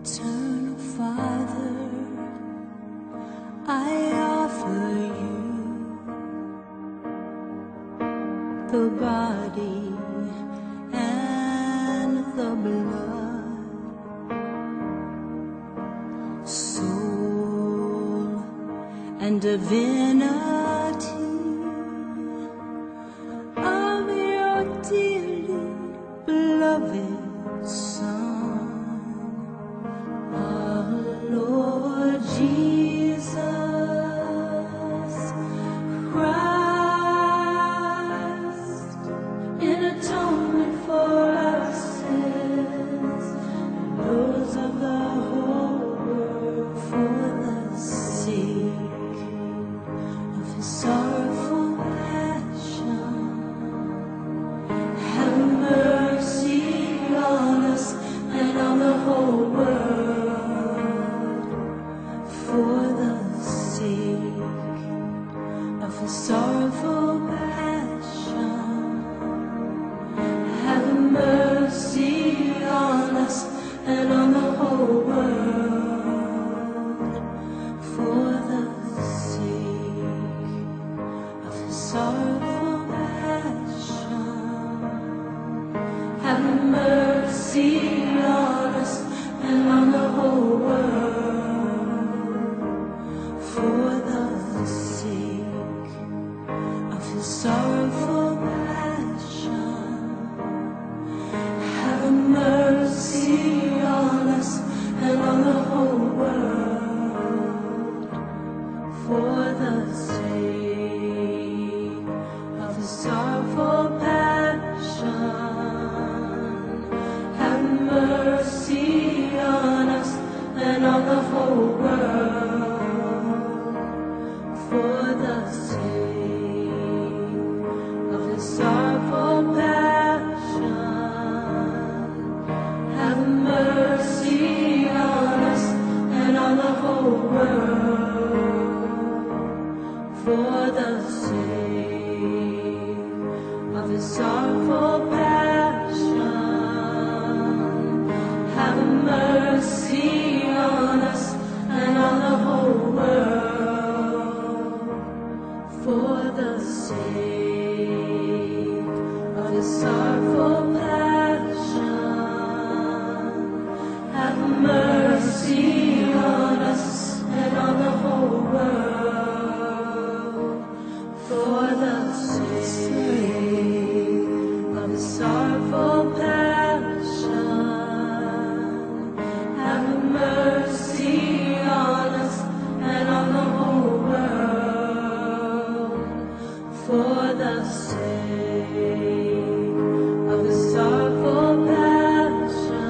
Eternal Father, I offer you the body and the blood, soul and divinity of your dearly beloved Son, our Lord Jesus Christ, in atonement for our sins and those of the whole world, for the sake of his sorrowful passion. Have mercy on us and on the whole world, for the sake of his sorrowful passion. Have mercy on us and on the whole world, for the sake of his sorrowful passion. Have mercy on us and on the whole world, for the sake of his sorrowful passion. Have mercy on us and on the whole world, for the sake of his sorrowful passion. Have mercy on us and on the whole world, for the sake of his sorrowful passion. Have mercy on us and on the whole world, for the sake of his sorrowful passion. Have mercy on us and on the whole world, for the sake of his sorrowful passion. Have mercy on us and on the whole world, for the sake of his sorrowful passion. Have mercy on us and on the whole world, for the sake of his sorrowful passion.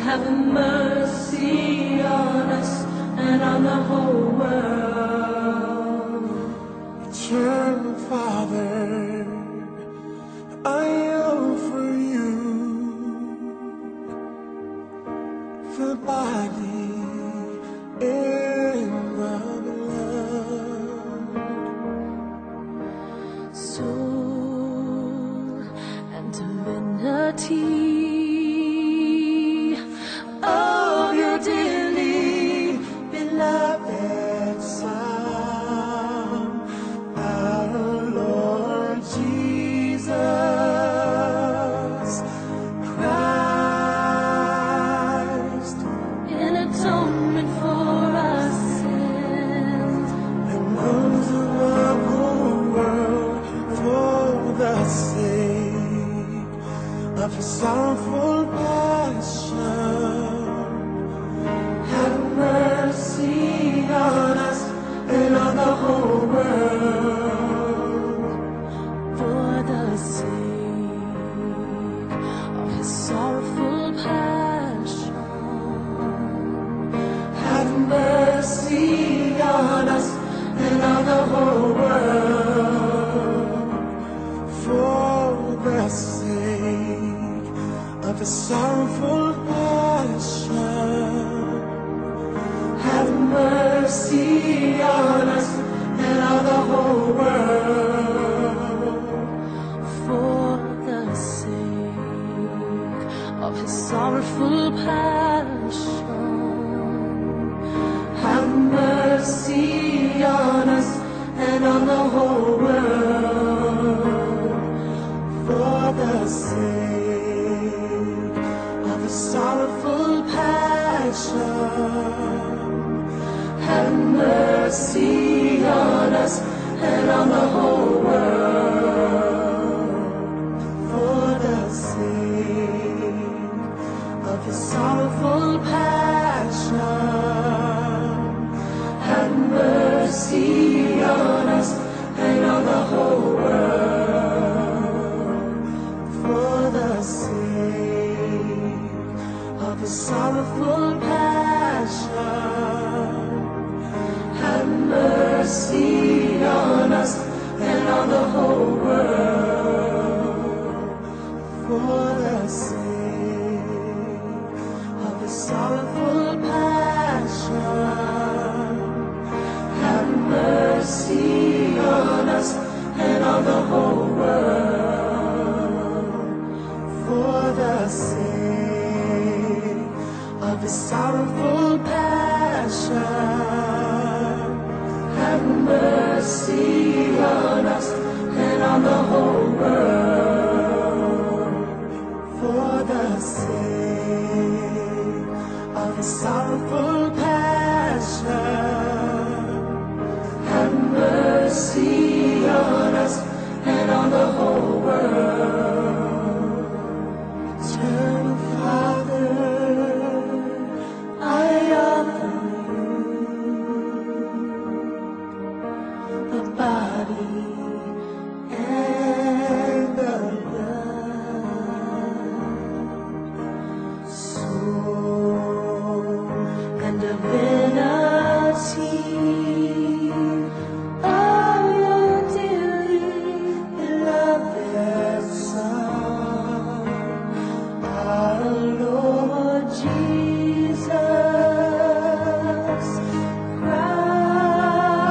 Have mercy on us and on the whole world. Eternal Father, I offer you the body and the blood, Soul and divinity of your dearly beloved Son, our Lord Jesus Christ, in atonement for our sins and those of the whole world, for the sake of his sorrowful passion. Have mercy on us and on the whole world, for the sake of his sorrowful passion. have mercy on us and on the whole world, for the sake of his sorrowful passion. Have mercy on us and on the whole world, For the sake of his sorrowful sorrowful passion. Have mercy on us and on the whole world. For the sake of the sorrowful passion, Have mercy on us and on the whole world. for the sake of the sorrowful passion, Have mercy on us and on the whole world. for the sake of the sorrowful passion, Have mercy on us and on the whole world. for the sake of the sorrowful passion, Have mercy on us and on the whole world. for the sake of the sorrowful passion, Have mercy on us and on the whole world. for the sake of the sorrowful passion, Have mercy on us and on the whole world. Eternal Father, I offer the body and the blood, soul and divinity of your dearly beloved Son, our Lord Jesus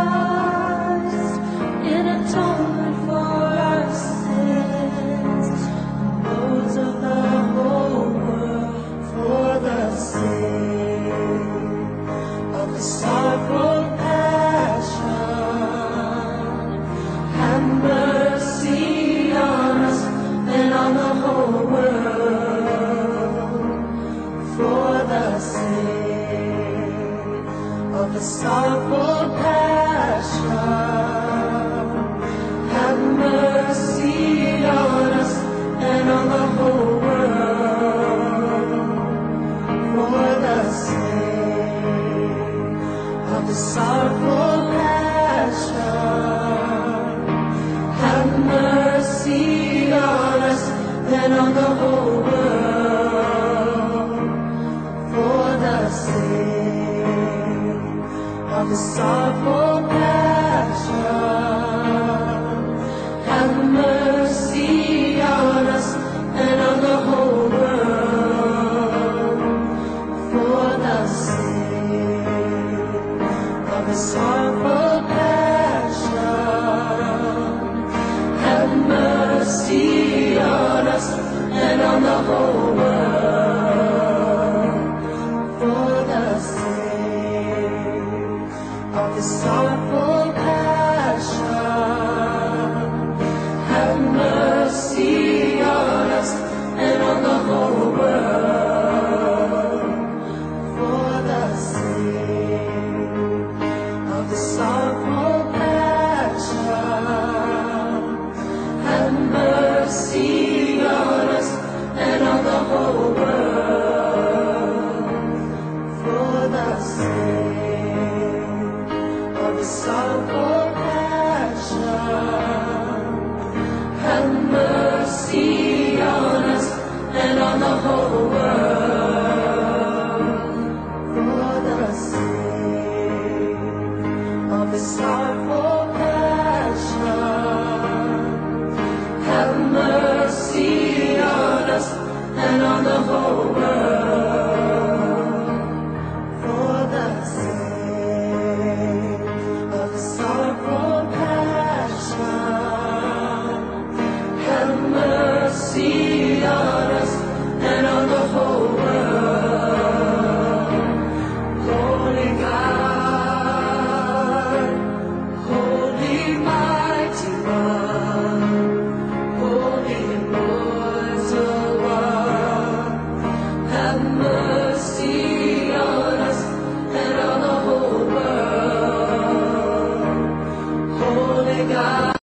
Christ, in atonement for our sins and those of the whole world, for the sake of the sorrowful passion, Have mercy on us and on the whole world. for the sake of the sorrowful passion, Have mercy on us and on the whole world. for the sake of the sorrowful passion, Have mercy on us and on the whole